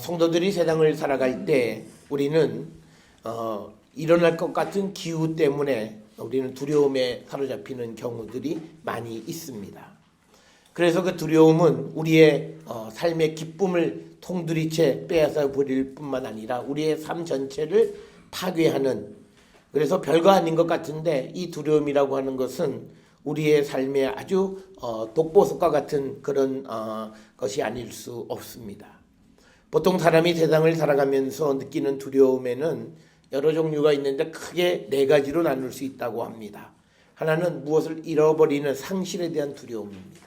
성도들이 세상을 살아갈 때 우리는 일어날 것 같은 기후 때문에 우리는 두려움에 사로잡히는 경우들이 많이 있습니다. 그래서 그 두려움은 우리의 삶의 기쁨을 통두리째 빼앗아 버릴 뿐만 아니라 우리의 삶 전체를 파괴하는, 그래서 별거 아닌 것 같은데 이 두려움이라고 하는 것은 우리의 삶에 아주 독보석과 같은 그런 것이 아닐 수 없습니다. 보통 사람이 세상을 살아가면서 느끼는 두려움에는 여러 종류가 있는데 크게 네 가지로 나눌 수 있다고 합니다. 하나는 무엇을 잃어버리는 상실에 대한 두려움입니다.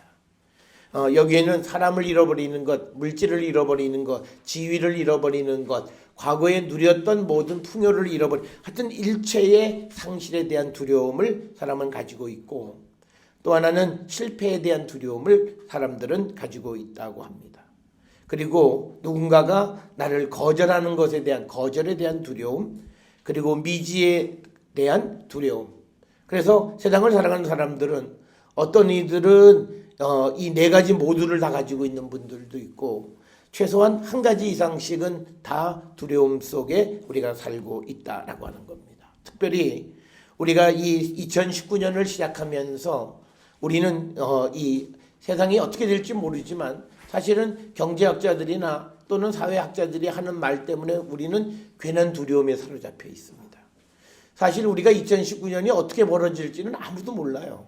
여기에는 사람을 잃어버리는 것, 물질을 잃어버리는 것, 지위를 잃어버리는 것, 과거에 누렸던 모든 풍요를 하여튼 일체의 상실에 대한 두려움을 사람은 가지고 있고, 또 하나는 실패에 대한 두려움을 사람들은 가지고 있다고 합니다. 그리고 누군가가 나를 거절하는 것에 대한 거절에 대한 두려움, 그리고 미지에 대한 두려움. 그래서 세상을 살아가는 사람들은 어떤 이들은 이 네 가지 모두를 다 가지고 있는 분들도 있고, 최소한 한 가지 이상씩은 다 두려움 속에 우리가 살고 있다라고 하는 겁니다. 특별히 우리가 이 2019년을 시작하면서 우리는 이 세상이 어떻게 될지 모르지만 사실은 경제학자들이나 또는 사회학자들이 하는 말 때문에 우리는 괜한 두려움에 사로잡혀 있습니다. 사실 우리가 2019년이 어떻게 벌어질지는 아무도 몰라요.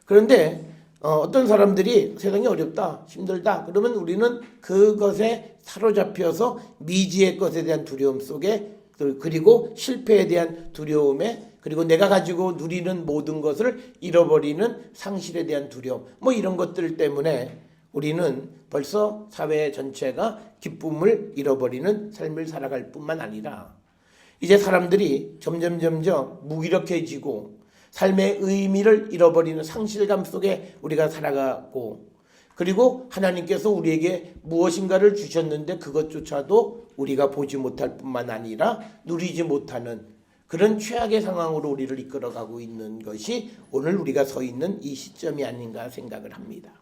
그런데 어떤 사람들이 세상이 어렵다, 힘들다 그러면 우리는 그것에 사로잡혀서 미지의 것에 대한 두려움 속에, 그리고 실패에 대한 두려움에, 그리고 내가 가지고 누리는 모든 것을 잃어버리는 상실에 대한 두려움, 이런 것들 때문에 우리는 벌써 사회 전체가 기쁨을 잃어버리는 삶을 살아갈 뿐만 아니라 이제 사람들이 점점 무기력해지고 삶의 의미를 잃어버리는 상실감 속에 우리가 살아가고, 그리고 하나님께서 우리에게 무엇인가를 주셨는데 그것조차도 우리가 보지 못할 뿐만 아니라 누리지 못하는 그런 최악의 상황으로 우리를 이끌어가고 있는 것이 오늘 우리가 서 있는 이 시점이 아닌가 생각을 합니다.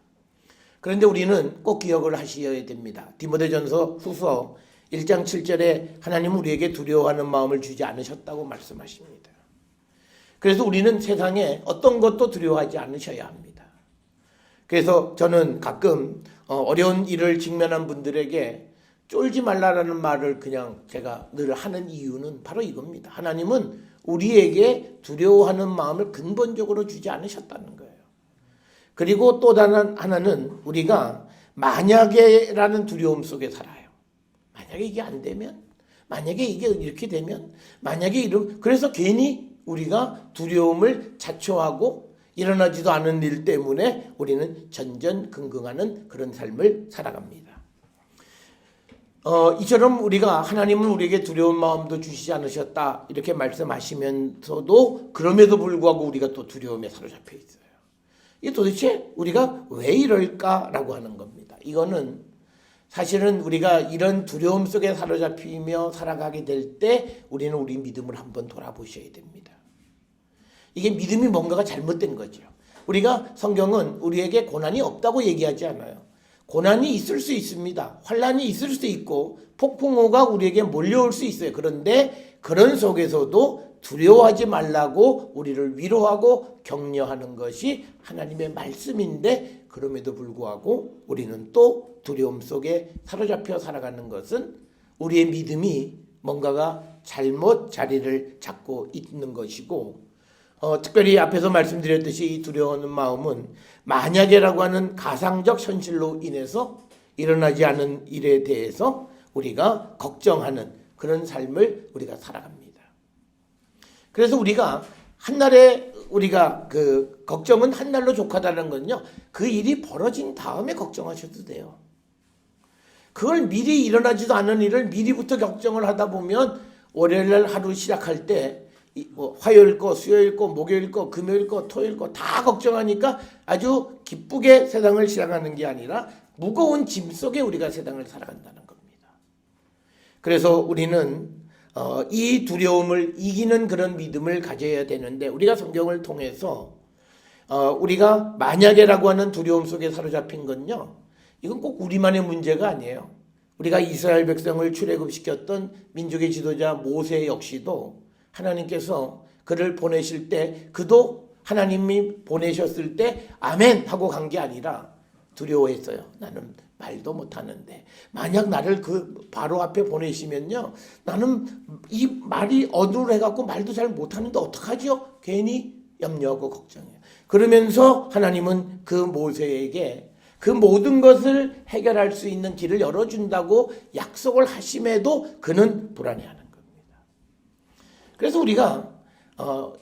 그런데 우리는 꼭 기억을 하셔야 됩니다. 디모데전서 후서 1장 7절에 하나님은 우리에게 두려워하는 마음을 주지 않으셨다고 말씀하십니다. 그래서 우리는 세상에 어떤 것도 두려워하지 않으셔야 합니다. 그래서 저는 가끔 어려운 일을 직면한 분들에게 쫄지 말라라는 말을 그냥 제가 늘 하는 이유는 바로 이겁니다. 하나님은 우리에게 두려워하는 마음을 근본적으로 주지 않으셨다는 거예요. 그리고 또 다른 하나는 우리가 만약에라는 두려움 속에 살아요. 만약에 이게 안 되면, 만약에 이게 이렇게 되면, 만약에 그래서 괜히 우리가 두려움을 자초하고 일어나지도 않은 일 때문에 우리는 전전긍긍하는 그런 삶을 살아갑니다. 이처럼 우리가 하나님은 우리에게 두려운 마음도 주시지 않으셨다 이렇게 말씀하시면서도 그럼에도 불구하고 우리가 또 두려움에 사로잡혀 있어요. 이게 도대체 우리가 왜 이럴까라고 하는 겁니다. 이거는 사실은 우리가 이런 두려움 속에 사로잡히며 살아가게 될 때 우리는 우리 믿음을 한번 돌아보셔야 됩니다. 이게 믿음이 뭔가가 잘못된 거죠. 우리가 성경은 우리에게 고난이 없다고 얘기하지 않아요. 고난이 있을 수 있습니다. 환난이 있을 수 있고 폭풍우가 우리에게 몰려올 수 있어요. 그런데 그런 속에서도 두려워하지 말라고 우리를 위로하고 격려하는 것이 하나님의 말씀인데, 그럼에도 불구하고 우리는 또 두려움 속에 사로잡혀 살아가는 것은 우리의 믿음이 뭔가가 잘못 자리를 잡고 있는 것이고, 특별히 앞에서 말씀드렸듯이 이 두려워하는 마음은 만약에라고 하는 가상적 현실로 인해서 일어나지 않은 일에 대해서 우리가 걱정하는 그런 삶을 우리가 살아갑니다. 그래서 우리가 한날에 우리가 그 걱정은 한날로 족하다는 건요, 그 일이 벌어진 다음에 걱정하셔도 돼요. 그걸 미리 일어나지도 않은 일을 미리부터 걱정을 하다 보면 월요일 하루 시작할 때 화요일 거, 수요일 거, 목요일 거, 금요일 거, 토요일 거 다 걱정하니까 아주 기쁘게 세상을 시작하는 게 아니라 무거운 짐 속에 우리가 세상을 살아간다는 겁니다. 그래서 우리는 이 두려움을 이기는 그런 믿음을 가져야 되는데, 우리가 성경을 통해서 우리가 만약에라고 하는 두려움 속에 사로잡힌 건요, 이건 꼭 우리만의 문제가 아니에요. 우리가 이스라엘 백성을 출애굽시켰던 민족의 지도자 모세 역시도 하나님께서 그를 보내실 때 그도 하나님이 보내셨을 때 아멘 하고 간 게 아니라 두려워했어요. 나는 말도 못하는데 만약 나를 그 바로 앞에 보내시면요, 나는 이 말이 어눌해갖고 말도 잘 못하는데 어떡하지요? 괜히 염려하고 걱정해요. 그러면서 하나님은 그 모세에게 그 모든 것을 해결할 수 있는 길을 열어준다고 약속을 하심에도 그는 불안해하는 겁니다. 그래서 우리가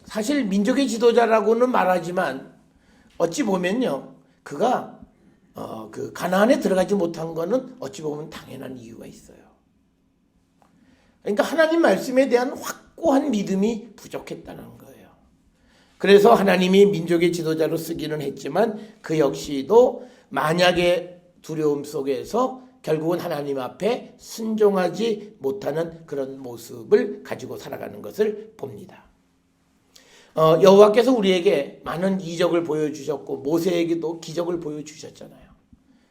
사실 민족의 지도자라고는 말하지만 어찌 보면요, 그가 그 가나안에 들어가지 못한 거는 어찌 보면 당연한 이유가 있어요. 그러니까 하나님 말씀에 대한 확고한 믿음이 부족했다는 거예요. 그래서 하나님이 민족의 지도자로 쓰기는 했지만 그 역시도 만약의 두려움 속에서 결국은 하나님 앞에 순종하지 못하는 그런 모습을 가지고 살아가는 것을 봅니다. 여호와께서 우리에게 많은 이적을 보여주셨고 모세에게도 기적을 보여주셨잖아요.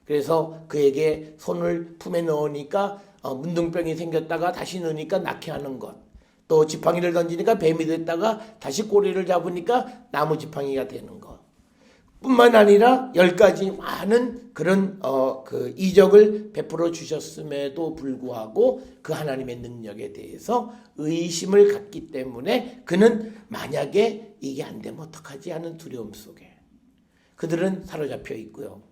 그래서 그에게 손을 품에 넣으니까 문둥병이 생겼다가 다시 넣으니까 낫게 하는 것, 또 지팡이를 던지니까 뱀이 됐다가 다시 꼬리를 잡으니까 나무 지팡이가 되는 것 뿐만 아니라 10가지 많은 그런 그 이적을 베풀어 주셨음에도 불구하고 그 하나님의 능력에 대해서 의심을 갖기 때문에 그는 만약에 이게 안 되면 어떡하지 하는 두려움 속에 그들은 사로잡혀 있고요.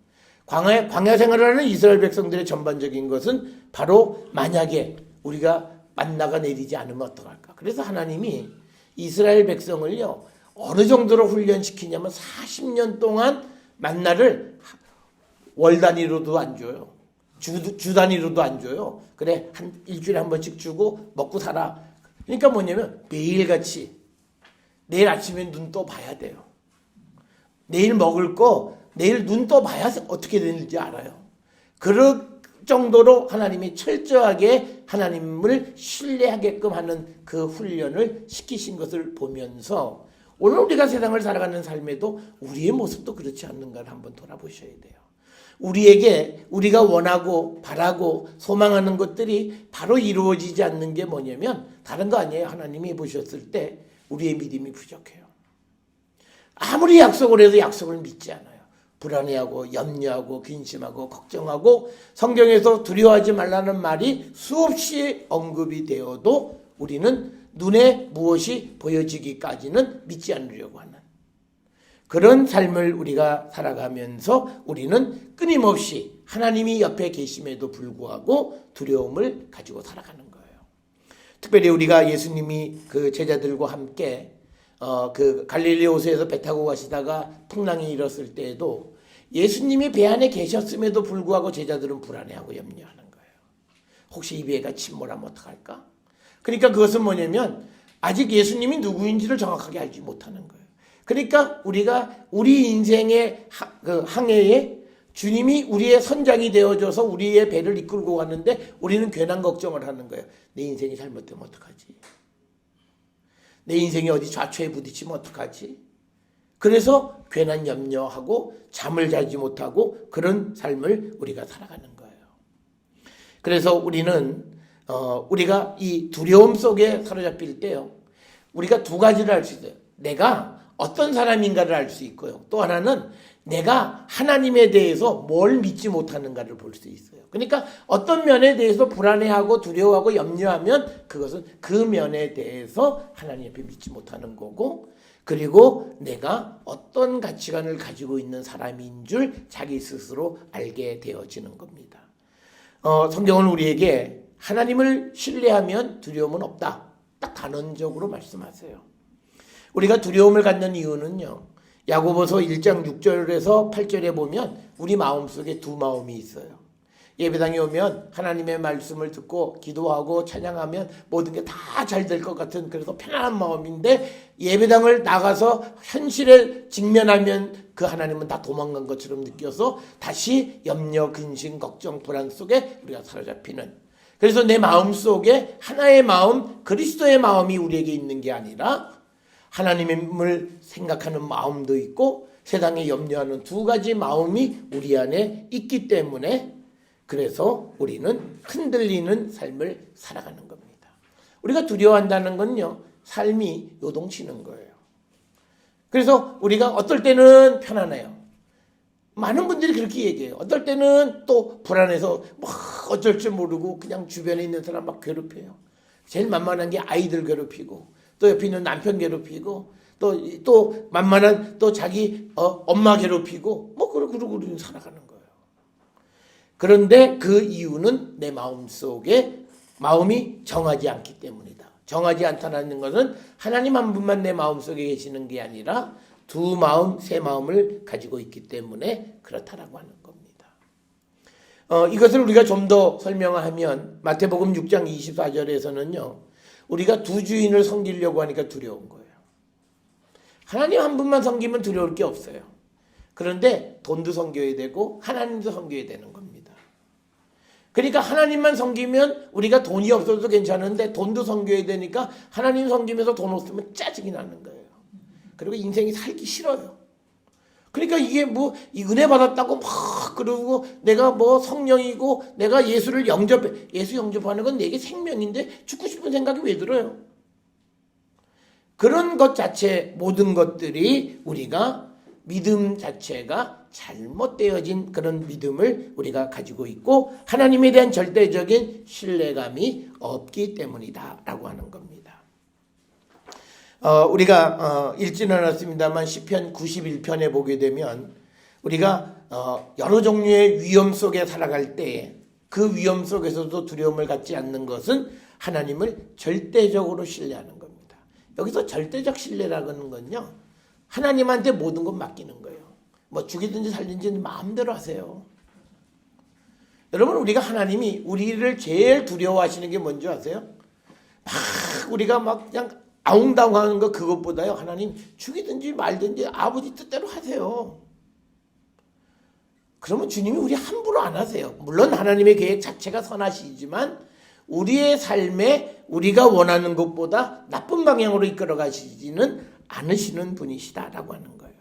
광야 생활을 하는 이스라엘 백성들의 전반적인 것은 바로 만약에 우리가 만나가 내리지 않으면 어떡할까. 그래서 하나님이 이스라엘 백성을요, 어느 정도로 훈련시키냐면 40년 동안 만나를 월 단위로도 안 줘요. 주 단위로도 안 줘요. 그래, 일주일에 한 번씩 주고 먹고 살아. 그러니까 뭐냐면 매일같이 내일 아침에 눈 떠 봐야 돼요. 내일 먹을 거 내일 눈 떠 봐야 어떻게 되는지 알아요. 그럴 정도로 하나님이 철저하게 하나님을 신뢰하게끔 하는 그 훈련을 시키신 것을 보면서 오늘 우리가 세상을 살아가는 삶에도 우리의 모습도 그렇지 않는가를 한번 돌아보셔야 돼요. 우리에게 우리가 원하고 바라고 소망하는 것들이 바로 이루어지지 않는 게 뭐냐면 다른 거 아니에요. 하나님이 보셨을 때 우리의 믿음이 부족해요. 아무리 약속을 해도 약속을 믿지 않아요. 불안해하고 염려하고 근심하고 걱정하고 성경에서 두려워하지 말라는 말이 수없이 언급이 되어도 우리는 눈에 무엇이 보여지기까지는 믿지 않으려고 하는 그런 삶을 우리가 살아가면서 우리는 끊임없이 하나님이 옆에 계심에도 불구하고 두려움을 가지고 살아가는 거예요. 특별히 우리가 예수님이 그 제자들과 함께 그 갈릴리 호수에서 배 타고 가시다가 풍랑이 일었을 때에도 예수님이 배 안에 계셨음에도 불구하고 제자들은 불안해하고 염려하는 거예요. 혹시 이 배가 침몰하면 어떡할까? 그러니까 그것은 뭐냐면 아직 예수님이 누구인지를 정확하게 알지 못하는 거예요. 그러니까 우리가 우리 인생의 그 항해에 주님이 우리의 선장이 되어줘서 우리의 배를 이끌고 가는데 우리는 괜한 걱정을 하는 거예요. 내 인생이 잘못되면 어떡하지? 내 인생이 어디 좌초에 부딪히면 어떡하지? 그래서 괜한 염려하고 잠을 자지 못하고 그런 삶을 우리가 살아가는 거예요. 그래서 우리는 우리가 이 두려움 속에 사로잡힐 때요, 우리가 두 가지를 알 수 있어요. 내가 어떤 사람인가를 알 수 있고요. 또 하나는 내가 하나님에 대해서 뭘 믿지 못하는가를 볼 수 있어요. 그러니까 어떤 면에 대해서 불안해하고 두려워하고 염려하면 그것은 그 면에 대해서 하나님 앞에 믿지 못하는 거고, 그리고 내가 어떤 가치관을 가지고 있는 사람인 줄 자기 스스로 알게 되어지는 겁니다. 성경은 우리에게 하나님을 신뢰하면 두려움은 없다, 딱 단언적으로 말씀하세요. 우리가 두려움을 갖는 이유는요, 야고보서 1장 6절에서 8절에 보면 우리 마음속에 두 마음이 있어요. 예배당에 오면 하나님의 말씀을 듣고 기도하고 찬양하면 모든 게 다 잘 될 것 같은, 그래서 편안한 마음인데 예배당을 나가서 현실에 직면하면 그 하나님은 다 도망간 것처럼 느껴서 다시 염려, 근심, 걱정, 불안 속에 우리가 사로잡히는, 그래서 내 마음 속에 하나의 마음, 그리스도의 마음이 우리에게 있는 게 아니라 하나님을 생각하는 마음도 있고 세상에 염려하는 두 가지 마음이 우리 안에 있기 때문에 그래서 우리는 흔들리는 삶을 살아가는 겁니다. 우리가 두려워한다는 건요, 삶이 요동치는 거예요. 그래서 우리가 어떨 때는 편안해요. 많은 분들이 그렇게 얘기해요. 어떨 때는 또 불안해서 막 어쩔 줄 모르고 그냥 주변에 있는 사람 막 괴롭혀요. 제일 만만한 게 아이들 괴롭히고, 또 옆에 있는 남편 괴롭히고, 또 만만한 또 자기 엄마 괴롭히고, 뭐 그러고 살아가는 거예요. 그런데 그 이유는 내 마음속에 마음이 정하지 않기 때문이다. 정하지 않다는 것은 하나님 한 분만 내 마음속에 계시는 게 아니라 두 마음, 세 마음을 가지고 있기 때문에 그렇다라고 하는 겁니다. 이것을 우리가 좀 더 설명하면 마태복음 6장 24절에서는요. 우리가 두 주인을 섬기려고 하니까 두려운 거예요. 하나님 한 분만 섬기면 두려울 게 없어요. 그런데 돈도 섬겨야 되고 하나님도 섬겨야 되는 겁니다. 그러니까 하나님만 섬기면 우리가 돈이 없어도 괜찮은데 돈도 섬겨야 되니까 하나님 섬기면서 돈 없으면 짜증이 나는 거예요. 그리고 인생이 살기 싫어요. 그러니까 이게 뭐 이 은혜 받았다고 막 그러고 내가 뭐 성령이고 내가 예수를 영접해. 예수 영접하는 건 내게 생명인데 죽고 싶은 생각이 왜 들어요? 그런 것 자체 모든 것들이 우리가 믿음 자체가 잘못되어진 그런 믿음을 우리가 가지고 있고 하나님에 대한 절대적인 신뢰감이 없기 때문이다라고 하는 겁니다. 우리가 읽지는 않았습니다만 시편 91편에 보게 되면 우리가 여러 종류의 위험 속에 살아갈 때 그 위험 속에서도 두려움을 갖지 않는 것은 하나님을 절대적으로 신뢰하는 겁니다. 여기서 절대적 신뢰라는 건요. 하나님한테 모든 것 맡기는 거예요. 뭐 죽이든지 살든지 마음대로 하세요. 여러분 우리가 하나님이 우리를 제일 두려워하시는 게 뭔지 아세요? 막 우리가 막 그냥 아웅다웅하는 거 그것보다요. 하나님 죽이든지 말든지 아버지 뜻대로 하세요. 그러면 주님이 우리 함부로 안 하세요. 물론 하나님의 계획 자체가 선하시지만 우리의 삶에 우리가 원하는 것보다 나쁜 방향으로 이끌어 가시지는 않으시는 분이시다라고 하는 거예요.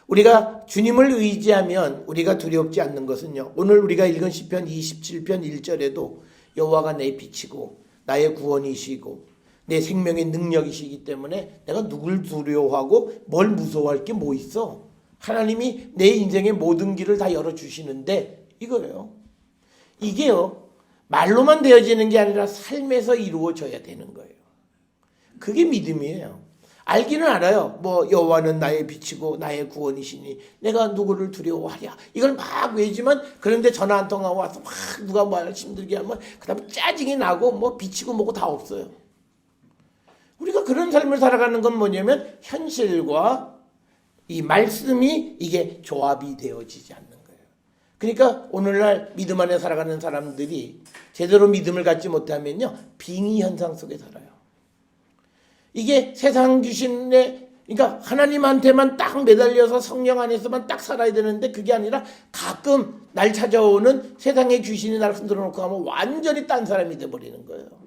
우리가 주님을 의지하면 우리가 두렵지 않는 것은요. 오늘 우리가 읽은 시편 27편 1절에도 여호와가 내 빛이고 나의 구원이시고 내 생명의 능력이시기 때문에 내가 누굴 두려워하고 뭘 무서워할 게 뭐 있어? 하나님이 내 인생의 모든 길을 다 열어주시는데 이거예요. 이게요. 말로만 되어지는 게 아니라 삶에서 이루어져야 되는 거예요. 그게 믿음이에요. 알기는 알아요. 뭐 여호와는 나의 빛이고 나의 구원이시니 내가 누구를 두려워하랴. 이걸 막 외지만 그런데 전화 한 통하고 와서 막 누가 뭐 힘들게 하면 그다음에 짜증이 나고 뭐 비치고 뭐고 다 없어요. 우리가 그런 삶을 살아가는 건 뭐냐면 현실과 이 말씀이 이게 조합이 되어지지 않는 거예요. 그러니까 오늘날 믿음 안에 살아가는 사람들이 제대로 믿음을 갖지 못하면요. 빙의 현상 속에 살아요. 이게 세상 귀신에 그러니까 하나님한테만 딱 매달려서 성령 안에서만 딱 살아야 되는데 그게 아니라 가끔 날 찾아오는 세상의 귀신이 날 흔들어 놓고 하면 완전히 딴 사람이 돼버리는 거예요.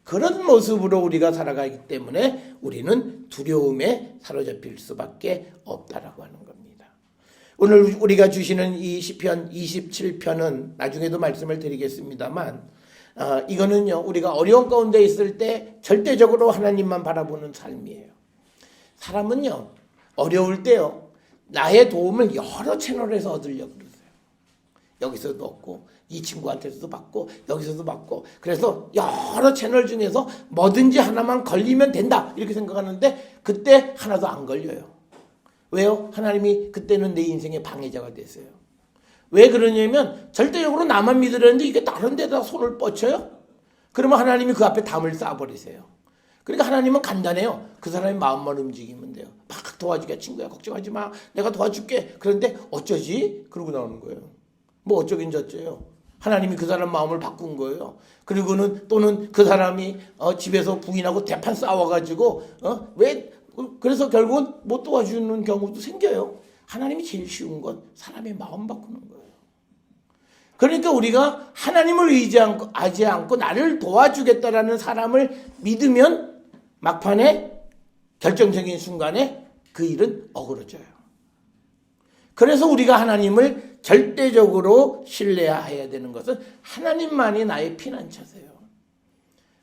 그런 모습으로 우리가 살아가기 때문에 우리는 두려움에 사로잡힐 수밖에 없다라고 하는 겁니다. 오늘 우리가 주시는 이 시편 27편은 나중에도 말씀을 드리겠습니다만 이거는요 우리가 어려운 가운데 있을 때 절대적으로 하나님만 바라보는 삶이에요. 사람은요 어려울 때요 나의 도움을 여러 채널에서 얻으려고 그러세요. 여기서도 얻고 이 친구한테서도 받고 여기서도 받고 그래서 여러 채널 중에서 뭐든지 하나만 걸리면 된다 이렇게 생각하는데 그때 하나도 안 걸려요. 왜요? 하나님이 그때는 내 인생의 방해자가 됐어요. 왜 그러냐면 절대적으로 나만 믿으려는데 이게 다른 데다 손을 뻗쳐요. 그러면 하나님이 그 앞에 담을 쌓아버리세요. 그러니까 하나님은 간단해요. 그 사람의 마음만 움직이면 돼요. 막 도와주게 친구야 걱정하지 마 내가 도와줄게. 그런데 어쩌지? 그러고 나오는 거예요. 뭐 어쩌긴 저쩌요. 하나님이 그 사람 마음을 바꾼 거예요. 그리고는 또는 그 사람이 집에서 부인하고 대판 싸워가지고 왜 그래서 결국은 못 도와주는 경우도 생겨요. 하나님이 제일 쉬운 건 사람의 마음 바꾸는 거예요. 그러니까 우리가 하나님을 의지하지 않고 나를 도와주겠다라는 사람을 믿으면 막판에 결정적인 순간에 그 일은 어그러져요. 그래서 우리가 하나님을 절대적으로 신뢰해야 되는 것은 하나님만이 나의 피난처세요.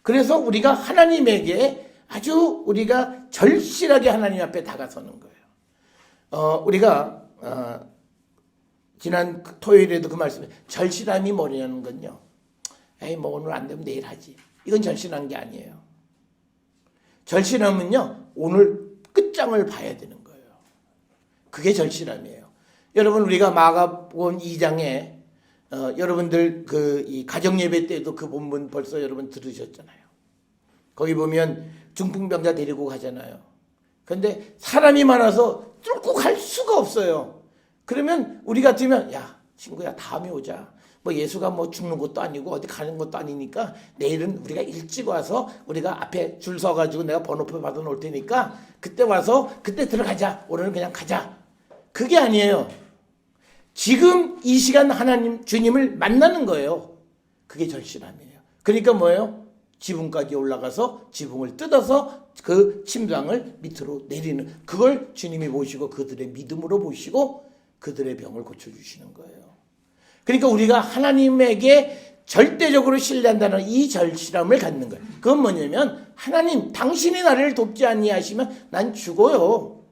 그래서 우리가 하나님에게 아주 우리가 절실하게 하나님 앞에 다가서는 거예요. 우리가 지난 토요일에도 그 말씀에 절실함이 뭐냐는 건요. 에이 뭐 오늘 안 되면 내일 하지. 이건 절실한 게 아니에요. 절실함은요. 오늘 끝장을 봐야 되는 거예요. 그게 절실함이에요. 여러분 우리가 마가복음 2장에 여러분들 이 가정 예배 때도 그 본문 벌써 여러분 들으셨잖아요. 거기 보면 중풍병자 데리고 가잖아요. 그런데 사람이 많아서 뚫고 갈 수가 없어요. 그러면 우리 같으면 야 친구야 다음에 오자. 뭐 예수가 뭐 죽는 것도 아니고 어디 가는 것도 아니니까 내일은 우리가 일찍 와서 우리가 앞에 줄 서가지고 내가 번호표 받아 놓을 테니까 그때 와서 그때 들어가자. 오늘은 그냥 가자. 그게 아니에요. 지금 이 시간 하나님 주님을 만나는 거예요. 그게 절실함이에요. 그러니까 뭐예요? 지붕까지 올라가서 지붕을 뜯어서 그 침상을 밑으로 내리는 그걸 주님이 보시고 그들의 믿음으로 보시고 그들의 병을 고쳐주시는 거예요. 그러니까 우리가 하나님에게 절대적으로 신뢰한다는 이 절실함을 갖는 거예요. 그건 뭐냐면 하나님 당신이 나를 돕지 아니하시면 난 죽어요.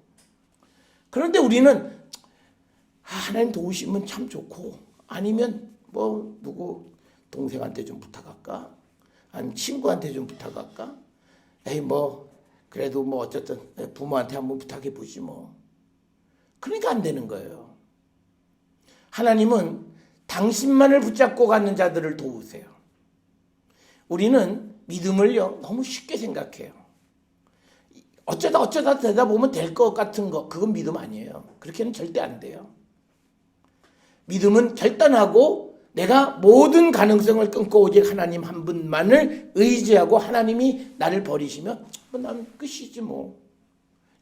그런데 우리는 하나님 도우시면 참 좋고 아니면 뭐 누구 동생한테 좀 부탁할까? 아니면 친구한테 좀 부탁할까? 에이 뭐 그래도 뭐 어쨌든 부모한테 한번 부탁해 보지 뭐. 그러니까 안 되는 거예요. 하나님은 당신만을 붙잡고 가는 자들을 도우세요. 우리는 믿음을요 너무 쉽게 생각해요. 어쩌다 되다 보면 될 것 같은 거 그건 믿음 아니에요. 그렇게는 절대 안 돼요. 믿음은 결단하고 내가 모든 가능성을 끊고 오직 하나님 한 분만을 의지하고 하나님이 나를 버리시면 뭐 난 끝이지 뭐.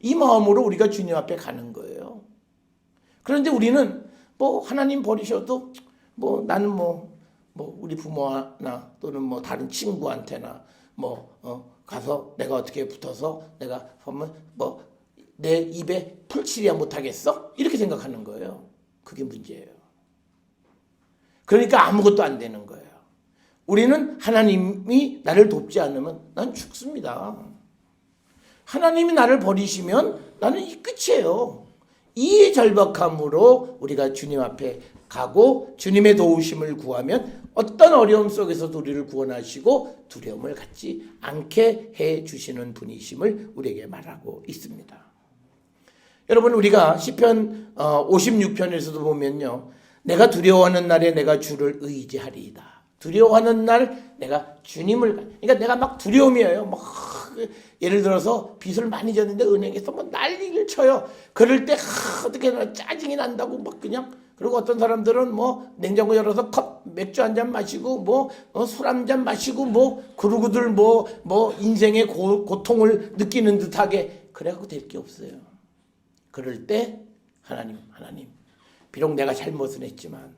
이 마음으로 우리가 주님 앞에 가는 거예요. 그런데 우리는 뭐 하나님 버리셔도 뭐 나는 뭐 우리 부모나 또는 뭐 다른 친구한테나 가서 내가 어떻게 붙어서 내가 하면 뭐 내 입에 풀칠이야 못하겠어? 이렇게 생각하는 거예요. 그게 문제예요. 그러니까 아무것도 안 되는 거예요. 우리는 하나님이 나를 돕지 않으면 난 죽습니다. 하나님이 나를 버리시면 나는 이 끝이에요. 이 절박함으로 우리가 주님 앞에 가고 주님의 도우심을 구하면 어떤 어려움 속에서도 우리를 구원하시고 두려움을 갖지 않게 해주시는 분이심을 우리에게 말하고 있습니다. 여러분 우리가 시편 56편에서도 보면요. 내가 두려워하는 날에 내가 주를 의지하리이다. 두려워하는 날 내가 주님을 그러니까 내가 막 두려움이에요. 막 예를 들어서 빚을 많이 졌는데 은행에서 뭐 난리를 쳐요. 그럴 때 어떻게 짜증이 난다고 막 그냥 그리고 어떤 사람들은 뭐 냉장고 열어서 컵 맥주 한 잔 마시고 술 한 잔 마시고 그러고들 뭐 인생의 고통을 느끼는 듯하게 그래갖고 될 게 없어요. 그럴 때 하나님 비록 내가 잘못은 했지만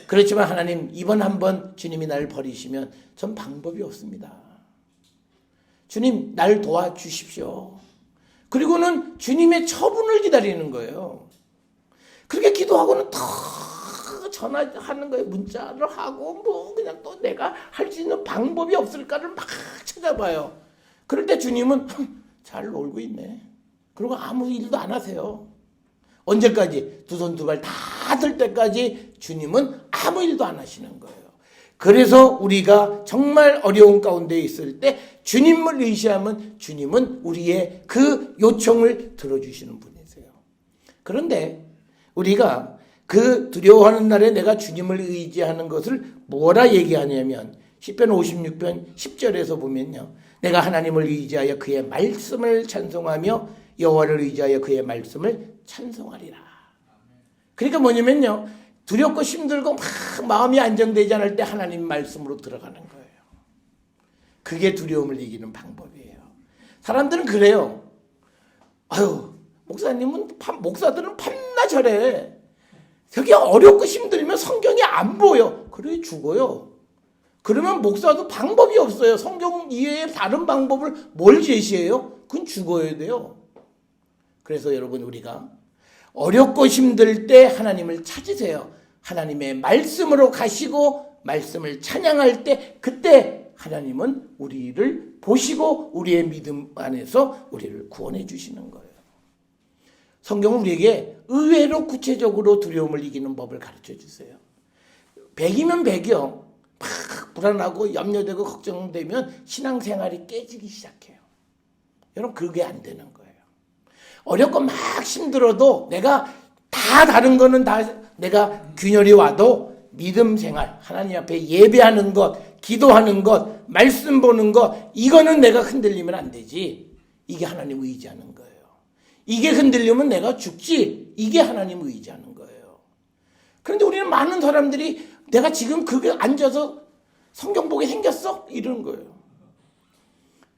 그렇지만 하나님 이번 한번 주님이 나를 버리시면 전 방법이 없습니다. 주님 날 도와주십시오. 그리고는 주님의 처분을 기다리는 거예요. 그렇게 기도하고는 더 전화하는 거예요. 문자를 하고 그냥 또 내가 할 수 있는 방법이 없을까를 막 찾아봐요. 그럴 때 주님은 잘 놀고 있네. 그리고 아무 일도 안 하세요. 언제까지? 두 손 두 발 다 들 때까지 주님은 아무 일도 안 하시는 거예요. 그래서 우리가 정말 어려운 가운데 있을 때 주님을 의지하면 주님은 우리의 그 요청을 들어주시는 분이세요. 그런데 우리가 그 두려워하는 날에 내가 주님을 의지하는 것을 뭐라 얘기하냐면 시편 56편 10절에서 보면요. 내가 하나님을 의지하여 그의 말씀을 찬송하며 여호와를 의지하여 그의 말씀을 찬송하리라. 그러니까 뭐냐면요. 두렵고 힘들고 막 마음이 안정되지 않을 때 하나님 말씀으로 들어가는 거예요. 그게 두려움을 이기는 방법이에요. 사람들은 그래요. 목사들은 밤낮 절해. 되게 어렵고 힘들면 성경이 안 보여. 그래 죽어요. 그러면 목사도 방법이 없어요. 성경 이외에 다른 방법을 뭘 제시해요? 그건 죽어야 돼요. 그래서 여러분 우리가 어렵고 힘들 때 하나님을 찾으세요. 하나님의 말씀으로 가시고 말씀을 찬양할 때 그때 하나님은 우리를 보시고 우리의 믿음 안에서 우리를 구원해 주시는 거예요. 성경은 우리에게 의외로 구체적으로 두려움을 이기는 법을 가르쳐 주세요. 100이면 100이요. 막 불안하고 염려되고 걱정되면 신앙생활이 깨지기 시작해요. 여러분 그게 안 되는 거예요. 어렵고 막 힘들어도 내가 다 다른 거는 다 내가 균열이 와도 믿음 생활, 하나님 앞에 예배하는 것, 기도하는 것, 말씀 보는 것 이거는 내가 흔들리면 안 되지. 이게 하나님 의지하는 거예요. 이게 흔들리면 내가 죽지. 이게 하나님 의지하는 거예요. 그런데 우리는 많은 사람들이 내가 지금 그게 앉아서 성경 보게 생겼어? 이러는 거예요.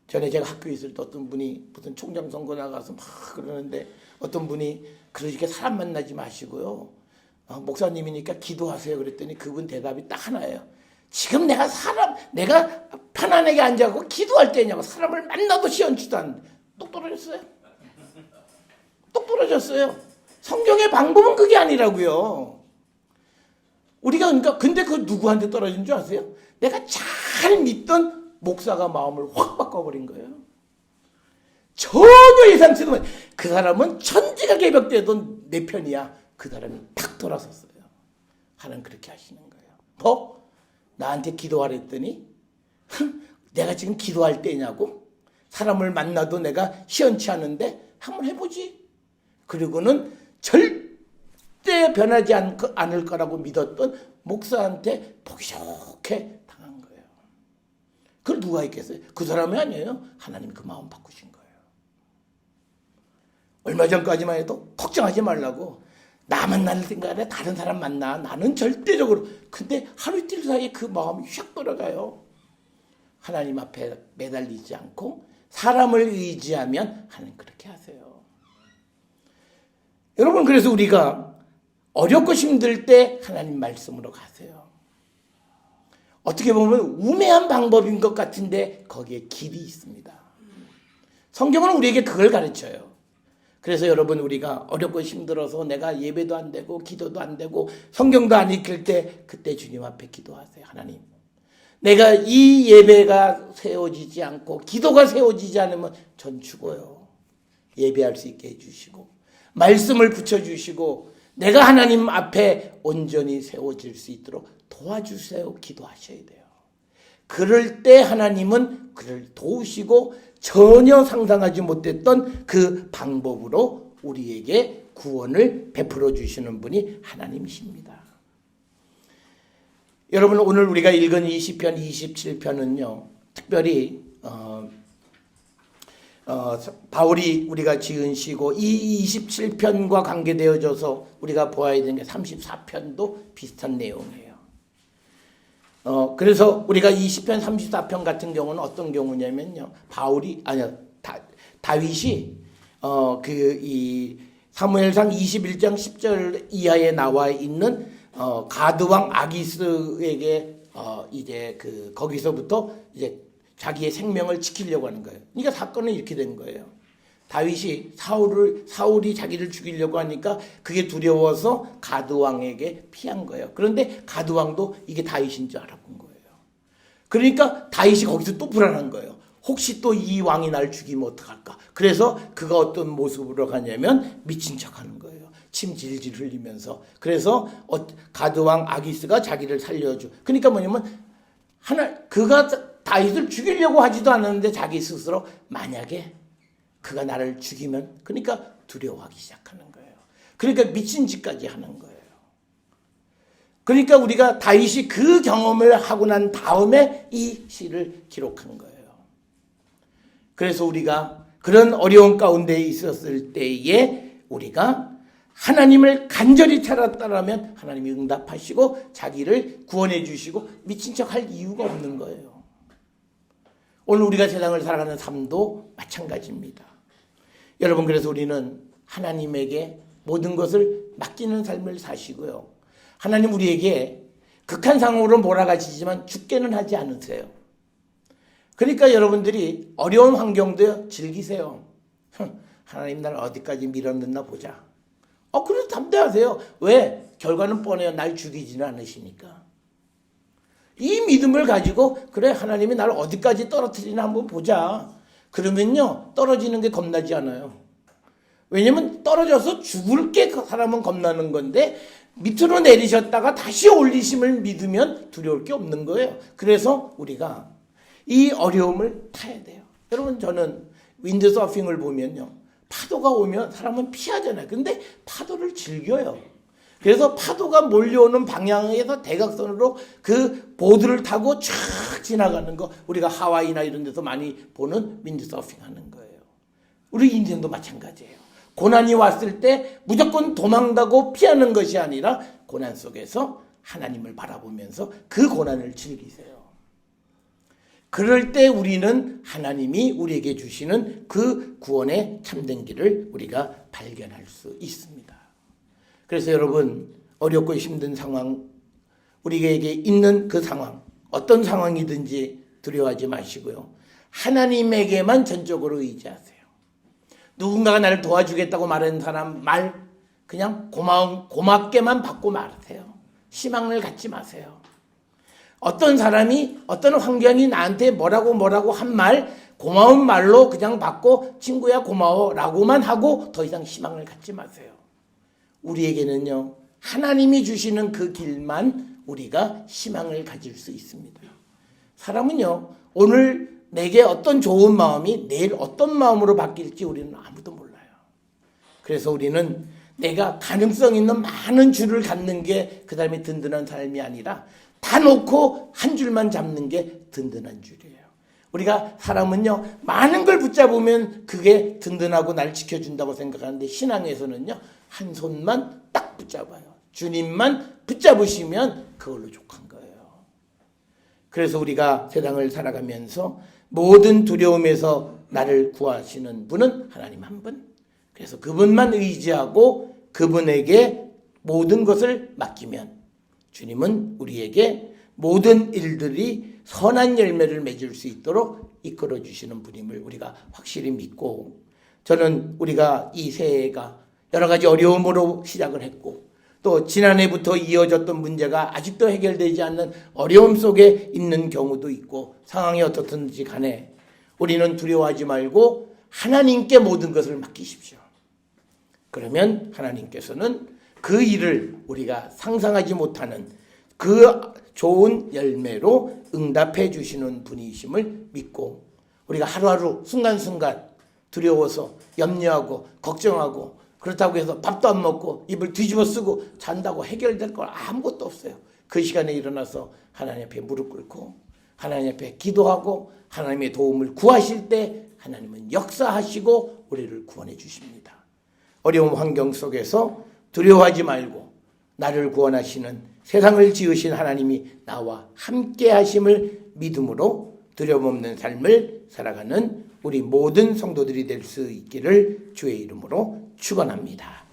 전에 제가 학교에 있을 때 어떤 분이 무슨 총장 선거 나가서 막 그러는데 어떤 분이 그렇게 사람 만나지 마시고요. 목사님이니까 기도하세요. 그랬더니 그분 대답이 딱 하나예요. 지금 내가 편안하게 앉아서 기도할 때냐고. 사람을 만나도 시원치도 않는데. 똑 떨어졌어요. 똑 떨어졌어요. 성경의 방법은 그게 아니라고요. 우리가 그러니까 근데 그 누구한테 떨어진 줄 아세요? 내가 잘 믿던 목사가 마음을 확 바꿔버린 거예요. 전혀 예상치도 못해. 그 사람은 천지가 개벽되던 내 편이야. 그 사람이 탁 돌아섰어요. 하나님 그렇게 하시는 거예요. 나한테 기도하라 했더니 내가 지금 기도할 때냐고? 사람을 만나도 내가 시원치 않은데 한번 해보지. 그리고는 절대 변하지 않을 거라고 믿었던 목사한테 보기 좋게 당한 거예요. 그걸 누가 있겠어요? 그 사람이 아니에요. 하나님이 그 마음 바꾸신 거예요. 얼마 전까지만 해도 걱정하지 말라고. 나만 나를 생각해 다른 사람 만나. 나는 절대적으로. 근데 하루 이틀 사이에 그 마음이 휙 돌아가요. 하나님 앞에 매달리지 않고 사람을 의지하면 하나님 그렇게 하세요. 여러분 그래서 우리가 어렵고 힘들 때 하나님 말씀으로 가세요. 어떻게 보면 우매한 방법인 것 같은데 거기에 길이 있습니다. 성경은 우리에게 그걸 가르쳐요. 그래서 여러분 우리가 어렵고 힘들어서 내가 예배도 안 되고 기도도 안 되고 성경도 안 읽힐 때 그때 주님 앞에 기도하세요. 하나님 내가 이 예배가 세워지지 않고 기도가 세워지지 않으면 전 죽어요. 예배할 수 있게 해주시고 말씀을 붙여주시고 내가 하나님 앞에 온전히 세워질 수 있도록 도와주세요. 기도하셔야 돼요. 그럴 때 하나님은 그를 도우시고 전혀 상상하지 못했던 그 방법으로 우리에게 구원을 베풀어 주시는 분이 하나님이십니다. 여러분 오늘 우리가 읽은 이 시편 27편은요. 특별히 바울이 우리가 지은 시고 이 27편과 관계되어져서 우리가 보아야 되는 게 34편도 비슷한 내용이에요. 그래서 우리가 이 시편 34편 같은 경우는 어떤 경우냐면요. 다윗이 이 사무엘상 21장 10절 이하에 나와 있는 가드왕 아기스에게 이제 거기서부터 이제 자기의 생명을 지키려고 하는 거예요. 그러니까 사건은 이렇게 된 거예요. 다윗이 사울이 자기를 죽이려고 하니까 그게 두려워서 가드왕에게 피한 거예요. 그런데 가드왕도 이게 다윗인 줄 알아본 거예요. 그러니까 다윗이 거기서 또 불안한 거예요. 혹시 또 이 왕이 날 죽이면 어떡할까? 그래서 그가 어떤 모습으로 가냐면 미친 척하는 거예요. 침 질질 흘리면서. 그래서 가드왕 아기스가 자기를 살려줘. 그러니까 뭐냐면 그가 다윗을 죽이려고 하지도 않았는데 자기 스스로 만약에 그가 나를 죽이면 그러니까 두려워하기 시작하는 거예요. 그러니까 미친 짓까지 하는 거예요. 그러니까 우리가 다윗이 그 경험을 하고 난 다음에 이 시를 기록한 거예요. 그래서 우리가 그런 어려운 가운데 있었을 때에 우리가 하나님을 간절히 찾았다라면 하나님이 응답하시고 자기를 구원해 주시고 미친 척할 이유가 없는 거예요. 오늘 우리가 세상을 살아가는 삶도 마찬가지입니다. 여러분 그래서 우리는 하나님에게 모든 것을 맡기는 삶을 사시고요. 하나님 우리에게 극한 상황으로 몰아가시지만 죽게는 하지 않으세요. 그러니까 여러분들이 어려운 환경도 즐기세요. 하나님 나를 어디까지 밀어넣나 보자. 그래 담대하세요. 왜? 결과는 뻔해요. 날 죽이지는 않으시니까. 이 믿음을 가지고 그래 하나님이 나를 어디까지 떨어뜨리나 한번 보자. 그러면요 떨어지는 게 겁나지 않아요. 왜냐면 떨어져서 죽을 게 사람은 겁나는 건데 밑으로 내리셨다가 다시 올리심을 믿으면 두려울 게 없는 거예요. 그래서 우리가 이 어려움을 타야 돼요. 여러분 저는 윈드서핑을 보면요. 파도가 오면 사람은 피하잖아요. 근데 파도를 즐겨요. 그래서 파도가 몰려오는 방향에서 대각선으로 그 보드를 타고 쫙 지나가는 거 우리가 하와이나 이런 데서 많이 보는 윈드서핑 하는 거예요. 우리 인생도 마찬가지예요. 고난이 왔을 때 무조건 도망가고 피하는 것이 아니라 고난 속에서 하나님을 바라보면서 그 고난을 즐기세요. 그럴 때 우리는 하나님이 우리에게 주시는 그 구원의 참된 길을 우리가 발견할 수 있습니다. 그래서 여러분 어렵고 힘든 상황 우리에게 있는 그 상황 어떤 상황이든지 두려워하지 마시고요. 하나님에게만 전적으로 의지하세요. 누군가가 나를 도와주겠다고 말하는 사람 말 그냥 고맙게만 받고 말하세요. 희망을 갖지 마세요. 어떤 사람이 어떤 환경이 나한테 뭐라고 한 말 고마운 말로 그냥 받고 친구야 고마워 라고만 하고 더 이상 희망을 갖지 마세요. 우리에게는요 하나님이 주시는 그 길만 우리가 희망을 가질 수 있습니다. 사람은요 오늘 내게 어떤 좋은 마음이 내일 어떤 마음으로 바뀔지 우리는 아무도 몰라요. 그래서 우리는 내가 가능성 있는 많은 줄을 갖는 게 그 다음에 든든한 삶이 아니라 다 놓고 한 줄만 잡는 게 든든한 줄이에요. 우리가 사람은요 많은 걸 붙잡으면 그게 든든하고 날 지켜준다고 생각하는데 신앙에서는요 한 손만 딱 붙잡아요. 주님만 붙잡으시면 그걸로 족한 거예요. 그래서 우리가 세상을 살아가면서 모든 두려움에서 나를 구하시는 분은 하나님 한 분. 그래서 그분만 의지하고 그분에게 모든 것을 맡기면 주님은 우리에게 모든 일들이 선한 열매를 맺을 수 있도록 이끌어 주시는 분임을 우리가 확실히 믿고 저는 우리가 이 새해가 여러 가지 어려움으로 시작을 했고 또 지난해부터 이어졌던 문제가 아직도 해결되지 않는 어려움 속에 있는 경우도 있고 상황이 어떻든지 간에 우리는 두려워하지 말고 하나님께 모든 것을 맡기십시오. 그러면 하나님께서는 그 일을 우리가 상상하지 못하는 그 좋은 열매로 응답해 주시는 분이심을 믿고 우리가 하루하루 순간순간 두려워서 염려하고 걱정하고 그렇다고 해서 밥도 안 먹고 입을 뒤집어 쓰고 잔다고 해결될 건 아무것도 없어요. 그 시간에 일어나서 하나님 앞에 무릎 꿇고 하나님 앞에 기도하고 하나님의 도움을 구하실 때 하나님은 역사하시고 우리를 구원해 주십니다. 어려운 환경 속에서 두려워하지 말고 나를 구원하시는 세상을 지으신 하나님이 나와 함께 하심을 믿음으로 두려움 없는 삶을 살아가는 우리 모든 성도들이 될 수 있기를 주의 이름으로 축원합니다.